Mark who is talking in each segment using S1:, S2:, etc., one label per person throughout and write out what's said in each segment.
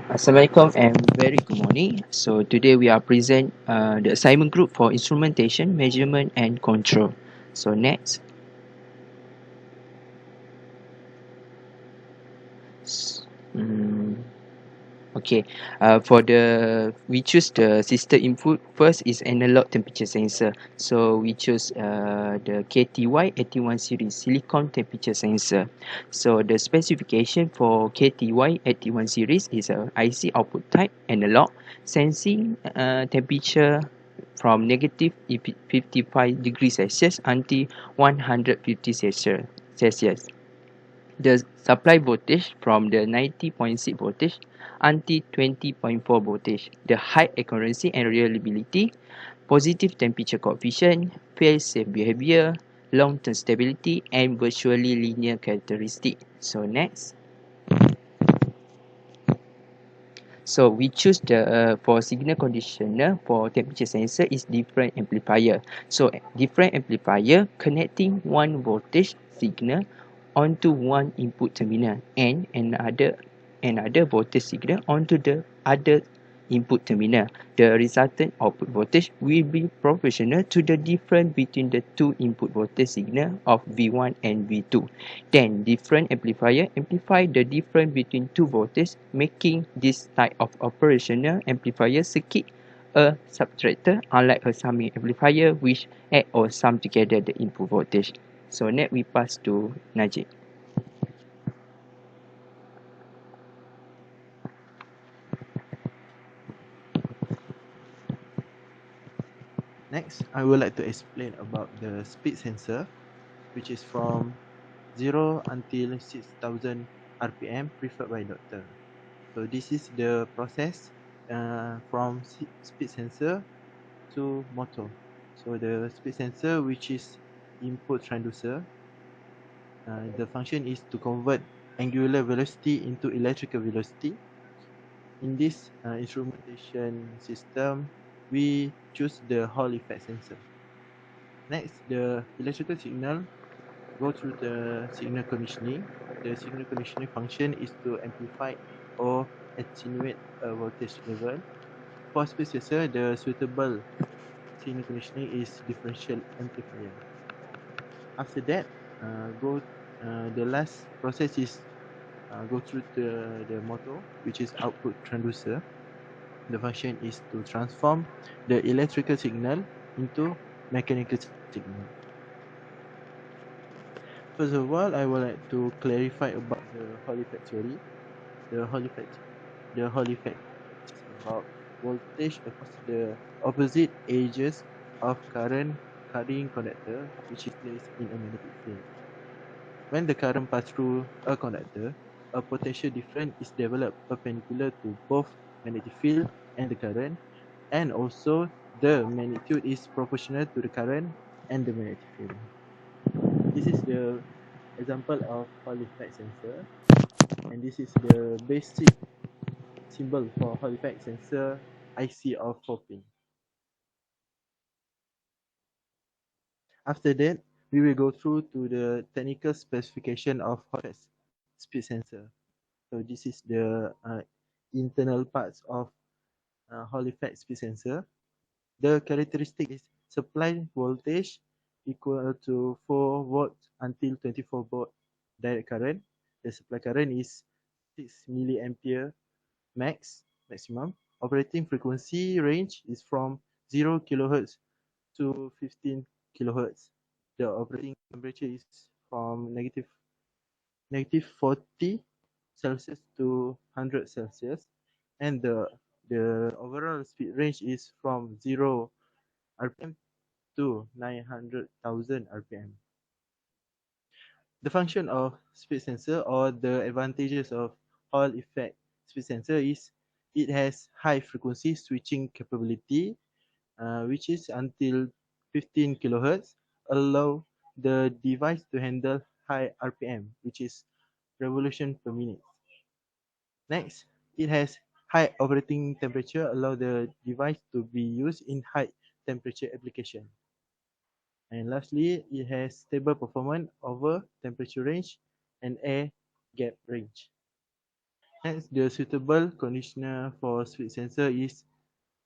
S1: Assalamualaikum and very good morning. So today we are present the assignment group for instrumentation, measurement and control. So next. S- mm, okay. For the we choose the system input first is analog temperature sensor. So we choose the KTY 81 series silicon temperature sensor. So the specification for KTY 81 series is a IC output type analog sensing temperature from negative 55 degrees Celsius until 150 Celsius. The supply voltage from the 90.6 voltage until 20.4 voltage, the high accuracy and reliability, positive temperature coefficient, fail-safe behavior, long-term stability, and virtually linear characteristic. So next. So we choose the for signal conditioner for temperature sensor is different amplifier. So different amplifier connecting one voltage signal onto one input terminal and another voltage signal onto the other input terminal. The resultant output voltage will be proportional to the difference between the two input voltage signal of V1 and V2. Then different amplifier amplify the difference between two voltages, making this type of operational amplifier circuit a subtractor, unlike a summing amplifier which add or sum together the input voltage. So next we pass to Najib.
S2: Next, I would like to explain about the speed sensor, which is from 0 until 6000 RPM preferred by doctor. So this is the process from speed sensor to motor. So the speed sensor, which is input transducer, the function is to convert angular velocity into electrical velocity. In this instrumentation system, we choose the Hall effect sensor. Next, the electrical signal go through the signal conditioning. The signal conditioning function is to amplify or attenuate a voltage level. For speed sensor, the suitable signal conditioning is differential amplifier. After that, the last process is go through the motor, which is output transducer. The function is to transform the electrical signal into mechanical signal. First of all, I would like to clarify about the Hall effect theory. The Hall effect is about voltage across the opposite edges of current carrying conductor, which is placed in a magnetic field. When the current passes through a conductor, a potential difference is developed perpendicular to both magnetic field and the current, and also the magnitude is proportional to the current and the magnetic field. This is the example of Hall effect sensor, and this is the basic symbol for Hall effect sensor IC of 4-pin. After that, we will go through to the technical specification of Hall effect speed sensor. So this is the internal parts of Hall effect speed sensor. The characteristic is supply voltage equal to 4 volts until 24 volt direct current. The supply current is 6 milliampere maximum. Operating frequency range is from 0 kilohertz to 15 kilohertz. The operating temperature is from negative 40 Celsius to 100 Celsius, and the overall speed range is from 0 RPM to 900,000 RPM. The function of speed sensor, or the advantages of Hall effect speed sensor, is it has high frequency switching capability, which is until 15 kilohertz, allow the device to handle high RPM, which is revolution per minute. Next, it has high operating temperature, allow the device to be used in high temperature application. And lastly, it has stable performance over temperature range and air gap range. Next, the suitable conditioner for speed sensor is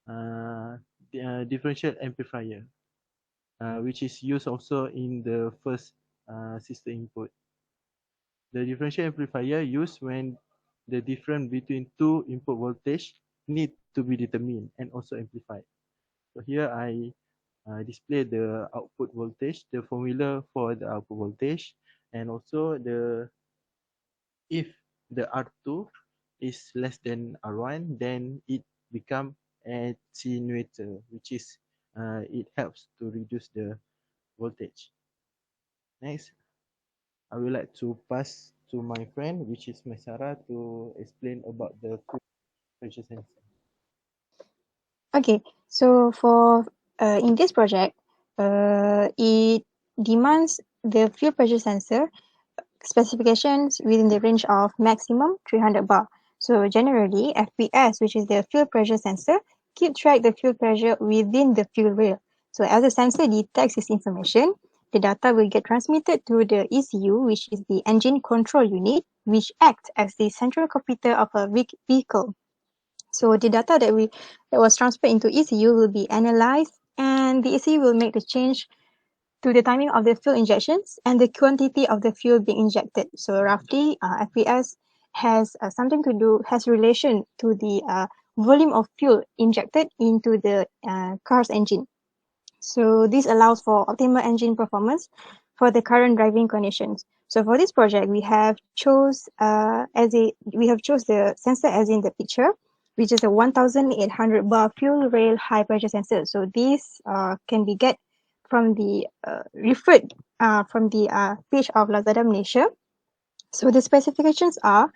S2: the differential amplifier, which is used also in the first system input. The differential amplifier used when the difference between two input voltage need to be determined and also amplified. So here I display the output voltage, the formula for the output voltage, and also if the R2 is less than R1, then it become attenuator, which is it helps to reduce the voltage. Next, I would like to pass to my friend, which is MAISARA, to explain about the pressure sensor.
S3: Okay, so for in this project, it demands the fuel pressure sensor specifications within the range of maximum 300 bar. So generally, FPS, which is the fuel pressure sensor, keep track the fuel pressure within the fuel rail. So as the sensor detects this information, the data will get transmitted to the ECU, which is the engine control unit, which acts as the central computer of a vehicle. So the data that was transferred into ECU will be analyzed, and the ECU will make the change to the timing of the fuel injections and the quantity of the fuel being injected. So roughly, FPS has relation to the volume of fuel injected into the car's engine. So this allows for optimal engine performance for the current driving conditions. So for this project, we have chose the sensor as in the picture, which is a 1,800 bar fuel rail high pressure sensor. So this can be get from the referred from the page of Lazada Malaysia. So the specifications are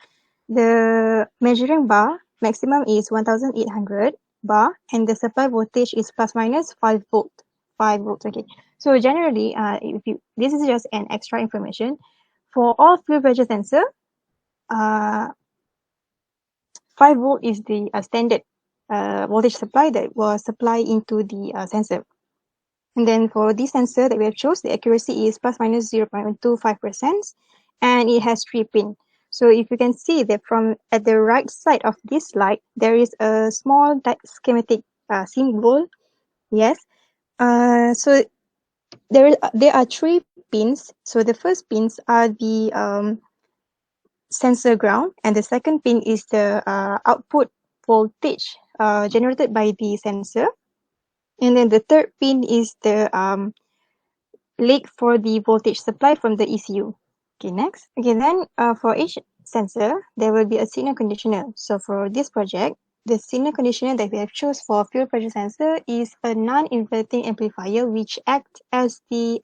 S3: the measuring bar maximum is 1,800 bar, and the supply voltage is plus minus 5 volt. 5 volts. Okay. So generally, this is just an extra information for all fuel pressure sensor. 5 volt is the standard voltage supply that was supplied into the sensor. And then for this sensor that we have chose, the accuracy is plus minus 0.25%, and it has 3 pins. So if you can see that from at the right side of this slide, there is a small schematic symbol. Yes. So there are 3 pins. So the first pins are the sensor ground, and the second pin is the output voltage generated by the sensor. And then the third pin is the leg for the voltage supply from the ECU. Okay, next. Okay, then for each sensor, there will be a signal conditioner. So for this project, the signal conditioner that we have chosen for fuel pressure sensor is a non-inverting amplifier which acts as the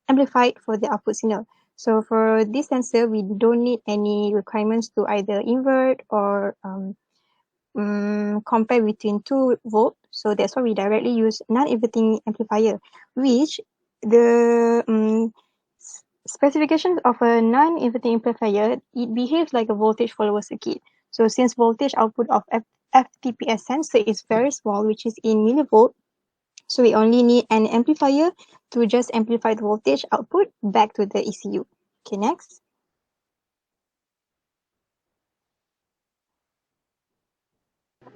S3: amplified for the output signal. So for this sensor, we don't need any requirements to either invert or compare between 2 volt. So that's why we directly use non-inverting amplifier, which the specifications of a non-inverting amplifier, it behaves like a voltage follower circuit. So since voltage output of FTPS sensor is very small, which is in millivolt, so we only need an amplifier to just amplify the voltage output back to the ECU. Okay, next.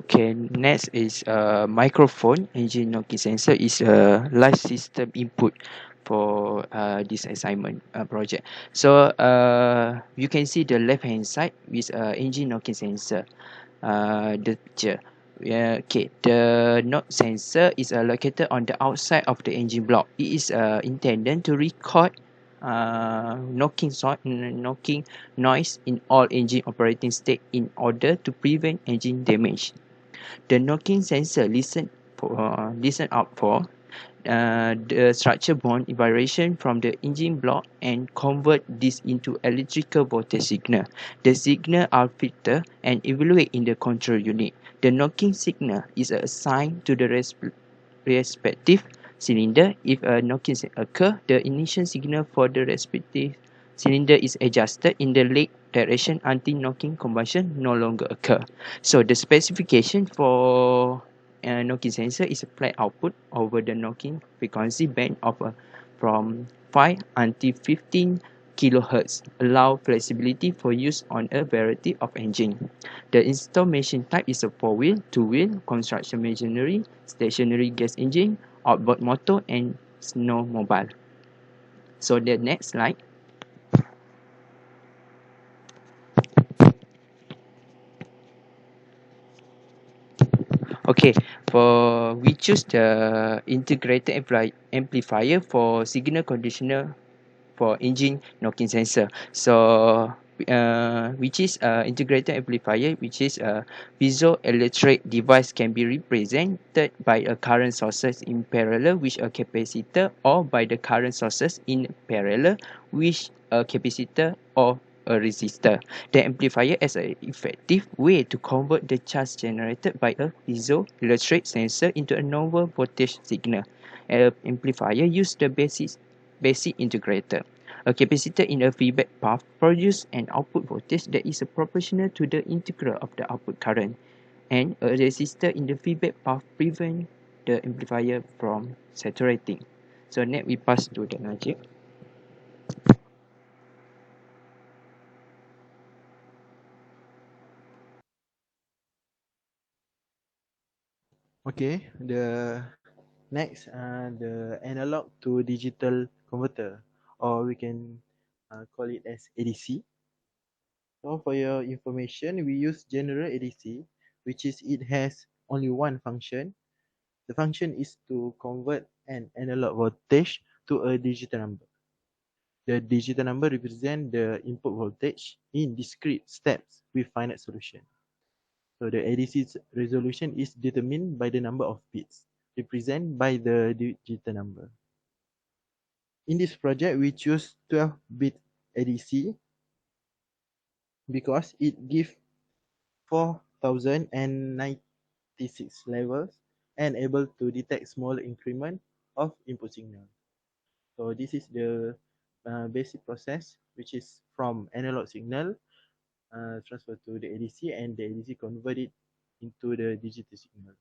S1: Okay, next is microphone engine knocking sensor is a live system input for this assignment project. So you can see the left hand side with engine knocking sensor. The picture. Yeah, okay. The knock sensor is located on the outside of the engine block. It is intended to record knocking noise in all engine operating state in order to prevent engine damage. The knocking sensor listen out for the structure borne vibration from the engine block and convert this into electrical voltage signal. The signal are filtered and evaluated in the control unit. The knocking signal is assigned to the respective cylinder. If a knocking occurs, the initial signal for the respective cylinder is adjusted in the leg direction until knocking combustion no longer occur. So the specification for knocking sensor is applied output over the knocking frequency band of from 5 until 15 kHz, allow flexibility for use on a variety of engine. The instrumentation type is a 4-wheel, 2-wheel, construction machinery, stationary gas engine, outboard motor, and snowmobile. So the next slide. Okay, for we choose the integrated amplifier for signal conditioner for engine knocking sensor. So which is integrated amplifier, which is a piezoelectric device, can be represented by a current sources in parallel with a capacitor, or by the current sources in parallel with a capacitor or a resistor. The amplifier is an effective way to convert the charge generated by a piezoelectric sensor into a normal voltage signal. An amplifier uses the basic integrator. A capacitor in a feedback path produces an output voltage that is proportional to the integral of the output current, and a resistor in the feedback path prevents the amplifier from saturating. So next we pass to the NAJIB.
S2: Okay, the next, the analog to digital converter, or we can call it as ADC. So for your information, we use general ADC, which is it has only one function. The function is to convert an analog voltage to a digital number. The digital number represents the input voltage in discrete steps with finite solution. So the ADC's resolution is determined by the number of bits represented by the digital number. In this project, we choose 12-bit ADC because it gives 4096 levels and able to detect small increment of input signal. So this is the basic process, which is from analog signal transfer to the ADC, and the ADC convert it into the digital signal.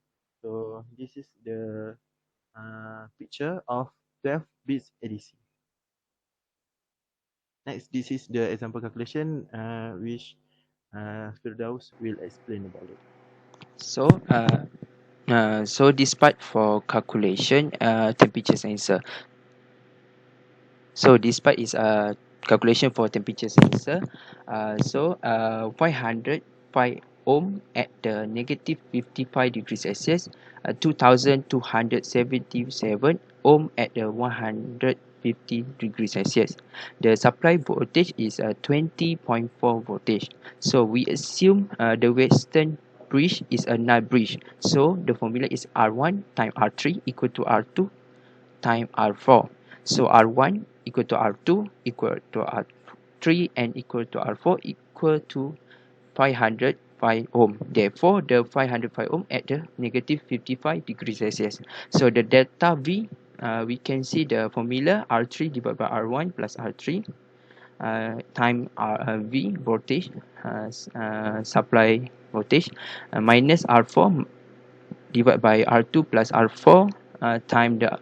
S2: So this is the picture of 12 bits ADC. Next, this is the example calculation which Firdaus will explain about it.
S1: So despite for calculation temperature sensor. So despite its calculation for temperature sensor, 505 ohm at the negative 55 degrees Celsius, 2277 ohm at the 150 degrees Celsius. The supply voltage is 20.4 voltage. So we assume the western bridge is a null bridge. So the formula is R1 times R3 equal to R2 times R4. So R1 equal to R2 equal to R3 and equal to R4 equal to 505 ohm. Therefore, the 505 ohm at the negative 55 degrees Celsius. So the delta V, we can see the formula R3 divided by R1 plus R3 time V voltage, supply voltage, minus R4 divided by R2 plus R4 time the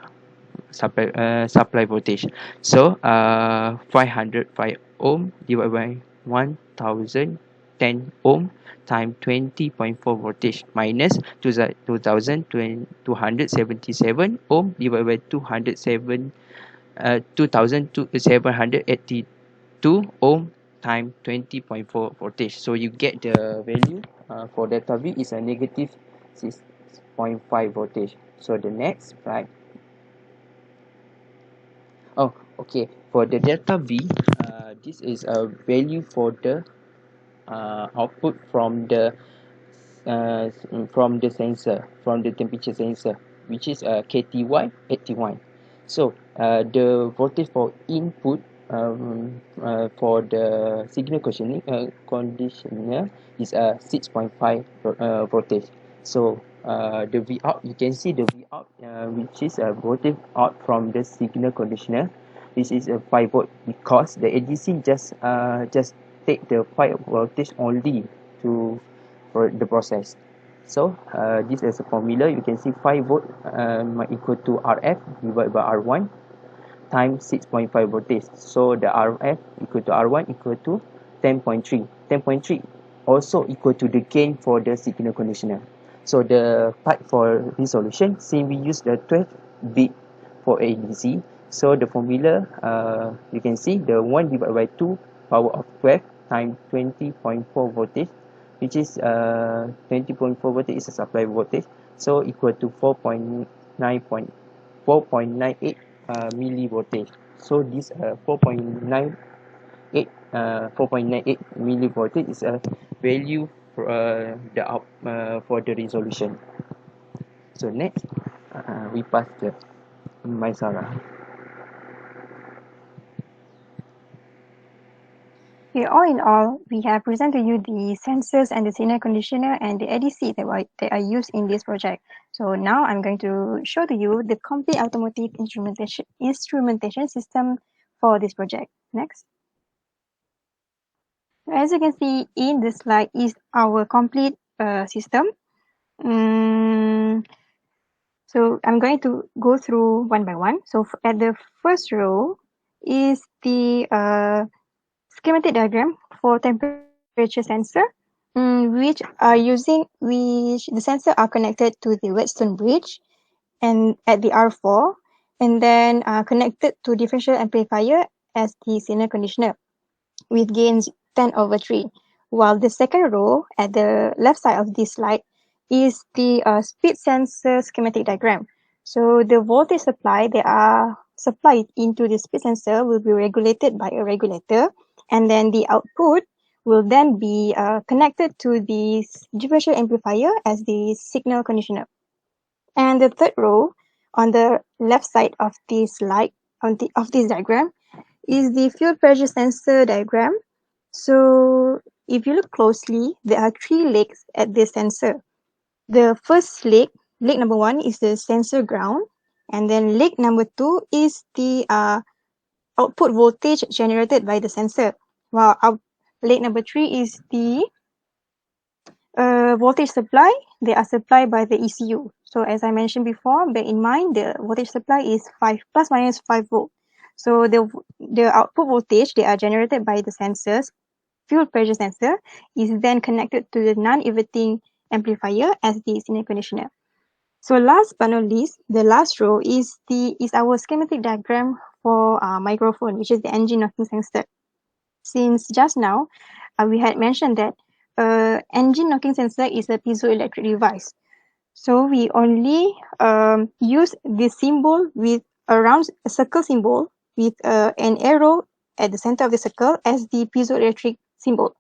S1: supply voltage. So 505 ohm divided by 1010 ohm times 20.4 voltage minus 2277 ohm divided by 2782 ohm times 20.4 voltage. So you get the value for delta V is a negative 6.5 voltage. So the next slide. Oh, okay. For the delta V, this is a value for the output from the sensor, from the temperature sensor, which is KTY 81. So the voltage for input for the signal conditioner is 6.5 voltage. So the V out, you can see the V out, which is a voltage out from the signal conditioner. This is a 5 volt because the ADC just take the 5 voltage only to for the process. So this is a formula. You can see 5 volt equal to RF divided by R1 times 6.5 voltage. So the RF equal to R1 equal to 10.3. 10.3 also equal to the gain for the signal conditioner. So the part for resolution, since we use the 12 bit for ADC, so the formula you can see the 1 divided by 2 power of 12 times 20.4 voltage, which is 20.4 voltage is a supply voltage, so equal to 4.98 millivoltage. So this 4.98 millivoltage is a value for for the resolution. So next, we pass the MAISARA.
S3: Okay, all in all, we have presented you the sensors and the signal conditioner and the ADC that are used in this project. So now I'm going to show to you the complete automotive instrumentation system for this project. Next. As you can see in the slide is our complete system. So I'm going to go through one by one. So at the first row is the schematic diagram for temperature sensor, which the sensor are connected to the whetstone bridge and at the R4, and then connected to differential amplifier as the signal conditioner with gains 10/3. While the second row at the left side of this slide is the speed sensor schematic diagram. So the voltage supply that are supplied into the speed sensor will be regulated by a regulator, and then the output will then be connected to the differential amplifier as the signal conditioner. And the third row on the left side of this slide, of this diagram, is the fuel pressure sensor diagram. So if you look closely, there are 3 legs at this sensor. The first leg number 1 is the sensor ground, and then leg number 2 is the output voltage generated by the sensor, while leg number 3 is the voltage supply. They are supplied by the ECU. So as I mentioned before, bear in mind the voltage supply is plus minus 5 volt. So the output voltage they are generated by the sensors, fuel pressure sensor, is then connected to the non-inverting amplifier as the signal conditioner. So last but not least, the last row is our schematic diagram for microphone, which is the engine knocking sensor. Since just now, we had mentioned that engine knocking sensor is a piezoelectric device. So we only use this symbol with around a circle symbol with an arrow at the center of the circle as the piezoelectric symbol,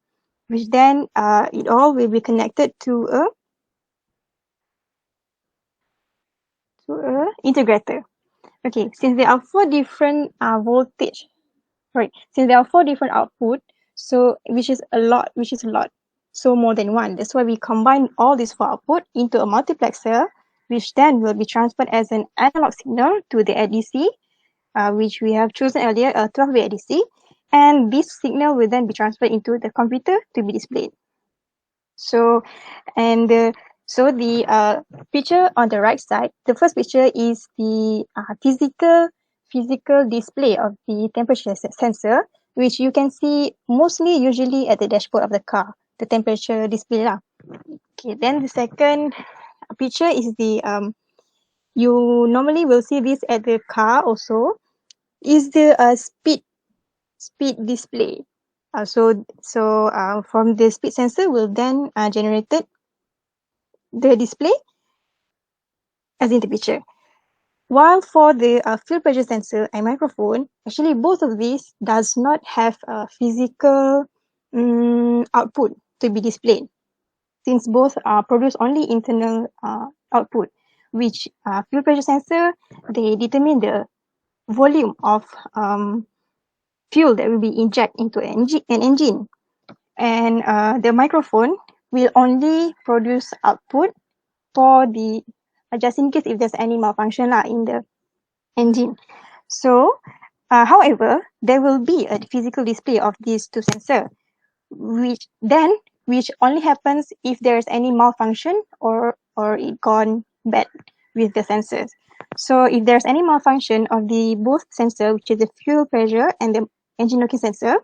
S3: which then it all will be connected to a integrator. Okay, since there are 4 different since there are 4 different output, so which is a lot, so more than one. That's why we combine all these 4 output into a multiplexer, which then will be transferred as an analog signal to the ADC, which we have chosen earlier, a 12-bit ADC, and this signal will then be transferred into the computer to be displayed. So, the picture on the right side, the first picture is the physical display of the temperature sensor, which you can see usually at the dashboard of the car, the temperature display lah. Okay, then the second picture is the you normally will see this at the car also, is the speed display. From the speed sensor will then generated the display as in the picture. While for the fuel pressure sensor and microphone, actually both of these does not have a physical output to be displayed, since both produce only internal output, which fuel pressure sensor, they determine the volume of fuel that will be injected into an engine. And the microphone will only produce output for the just in case if there's any malfunction in the engine. So, however, there will be a physical display of these 2 sensors, which only happens if there's any malfunction or it gone bad with the sensors. So if there's any malfunction of the both sensor, which is the fuel pressure and the engine locking sensor,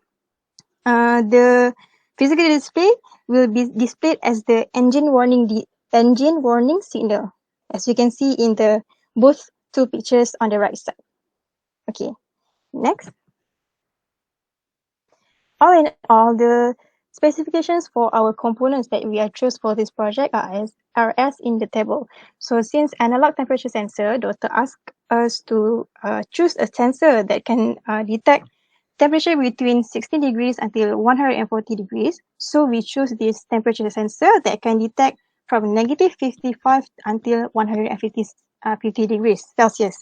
S3: the physical display will be displayed as the engine warning signal, as you can see in the both two pictures on the right side. Okay, next. All in all, the specifications for our components that we have choose for this project are as in the table. So since analog temperature sensor, doctor asked us to choose a sensor that can detect temperature between 60 degrees until 140 degrees. So we choose this temperature sensor that can detect from negative 55 until 150 degrees Celsius.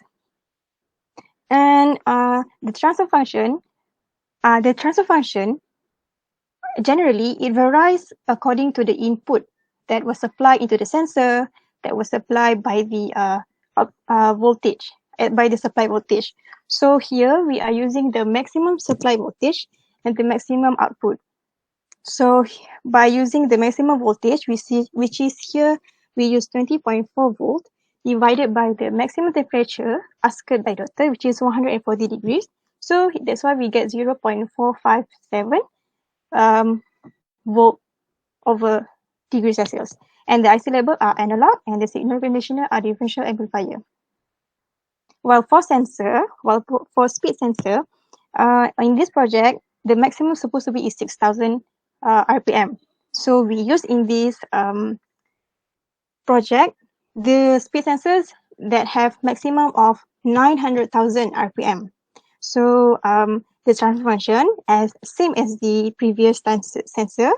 S3: And the transfer function generally, it varies according to the input that was supplied into the sensor, that was supplied by the voltage, by the supply voltage. So here we are using the maximum supply voltage and the maximum output. So by using the maximum voltage, which is here, we use 20.4 volt divided by the maximum temperature asked by doctor, which is 140 degrees. So that's why we get 0.457 volt over degree Celsius. And the IC label are analog and the signal conditioner are differential amplifier. While for speed sensor, in this project, the maximum supposed to be is 6,000 RPM. So we use in this project the speed sensors that have maximum of 900,000 RPM. So the transfer function, as same as the previous sensor,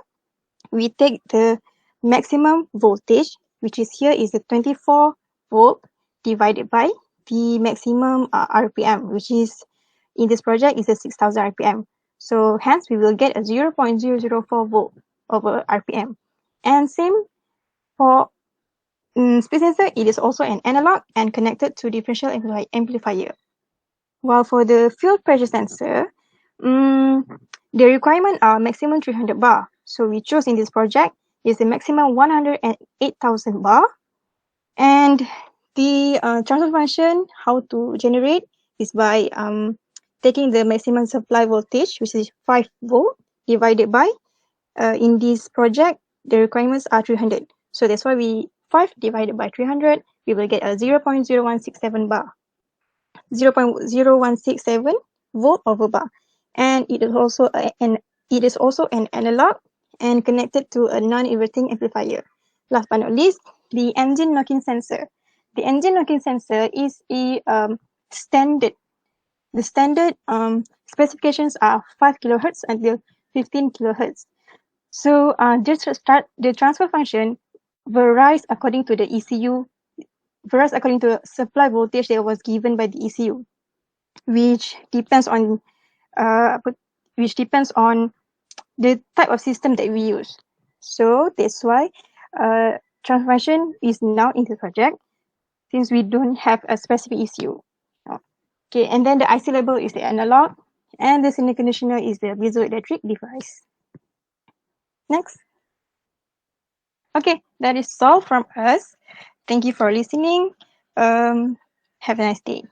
S3: we take the maximum voltage, which is here is the 24 volt divided by the maximum RPM, which is in this project is a 6,000 RPM. So hence we will get a 0.004 volt over RPM. And same for speed sensor, it is also an analog and connected to differential amplifier. While for the fuel pressure sensor, the requirement are maximum 300 bar. So we chose in this project is the maximum 108,000 bar. And the transfer function, how to generate is by taking the maximum supply voltage, which is 5 volt, divided by, in this project, the requirements are 300. So that's why 5 divided by 300, we will get a 0.0167 bar. 0.0167 volt over bar. And it is also an analog and connected to a non-inverting amplifier. Last but not least, the engine locking sensor. The engine locking sensor is a standard. The standard specifications are 5 kilohertz until 15 kilohertz. So the transfer function varies according to the ECU, varies according to the supply voltage that was given by the ECU, which depends on the type of system that we use. So that's why transfer function is now in the project, since we don't have a specific ECU. Okay, and then the IC label is the analog, and the signal conditioner is the piezoelectric device. Next. Okay, that is all from us. Thank you for listening. Have a nice day.